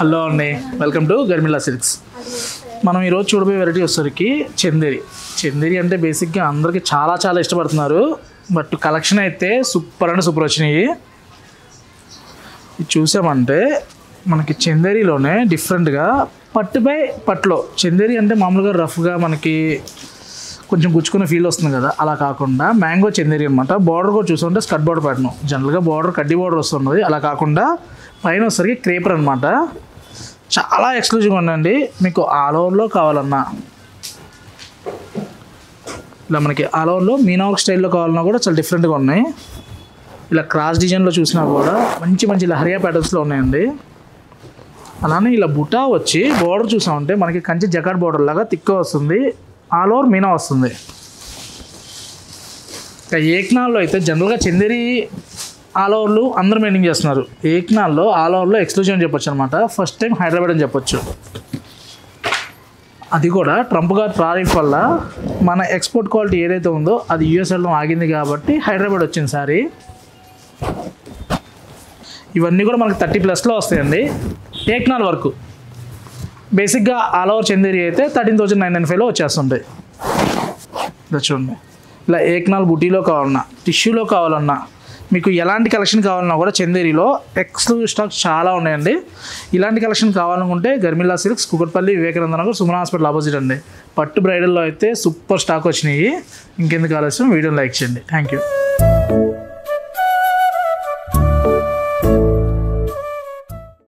Hello అండి, welcome to గర్మిలా silks. మనం ఈరోజు చూడబోయే వెరైటీ వచ్చేసరికి చందేరి అంటే బేసిక్గా అందరికీ చాలా ఇష్టపడుతున్నారు. బట్ కలెక్షన్ అయితే సూపర్ అంటే సూపర్ వచ్చినాయి. ఇది చూసామంటే మనకి చందేరిలోనే డిఫరెంట్గా పట్టుపై పట్టులో చందేరి అంటే మామూలుగా రఫ్గా మనకి కొంచెం గుచ్చుకునే ఫీల్ వస్తుంది కదా, అలా కాకుండా మ్యాంగో చందేరి అనమాట. బార్డర్ కూడా చూసుకుంటే స్కర్ట్ బార్డర్ ప్యాటర్న్, జనరల్గా బార్డర్ కడ్డీ బార్డర్ వస్తున్నది. అలా కాకుండా పైన వచ్చేసరికి క్రేపర్ అనమాట. చాలా ఎక్స్క్లూజివ్గా ఉందండి. మీకు ఆల్ ఓవర్లో కావాలన్నా ఇలా మనకి ఆల్ ఓవర్లో మీనావర్క్ స్టైల్లో కావాలన్నా కూడా చాలా డిఫరెంట్గా ఉన్నాయి. ఇలా క్రాస్ డిజైన్లో చూసినా కూడా మంచి లహరియా ప్యాటర్న్స్లో ఉన్నాయండి. అలానే ఇలా బుటా వచ్చి బార్డర్ చూసామంటే మనకి కంచి జకాట్ బార్డర్ లాగా తిక్కువ వస్తుంది. ఆల్ ఓవర్ మీనా వస్తుంది. ఇక ఏక్నాల్లో అయితే జనరల్గా చందేరి ఆల్ ఓవర్లు అందరూ మెయింటైన్ చేస్తున్నారు. ఏక్నాల్లో ఆల్ ఓవర్లో ఎక్స్క్లూజివ్ అని చెప్పొచ్చు అనమాట. ఫస్ట్ టైం హైదరాబాద్ అని చెప్పొచ్చు. అది కూడా ట్రంప్ గారి ప్రాజెక్ట్ వల్ల మన ఎక్స్పోర్ట్ క్వాలిటీ ఏదైతే ఉందో అది యూఎస్ వెళ్ళడం ఆగింది కాబట్టి హైదరాబాద్ వచ్చింది సారీ. ఇవన్నీ కూడా మనకి 30+ వస్తాయండి. ఏక్నాల్ వరకు బేసిక్గా ఆల్ ఓవర్ చందేరి అయితే 13,995లో వచ్చేస్తుంటాయి. ఇలా చూడండి, ఇలా ఏక్నాల్ బుటీలో కావాలన్నా టిష్యూలో కావాలన్నా మీకు ఎలాంటి కలెక్షన్ కావాలన్నా కూడా చందేరిలో ఎక్స్క్లూజివ్ స్టాక్ చాలా ఉన్నాయండి. ఇలాంటి కలెక్షన్ కావాలనుకుంటే Garmila silks, Kukatpally, Vivekananda Nagar, Suman hospital opposite అండి. పట్టు బ్రైడల్లో అయితే సూపర్ స్టాక్ వచ్చినాయి. ఇంకెందుకు ఆలస్యం, వీడియోని లైక్ చేయండి. Thank you.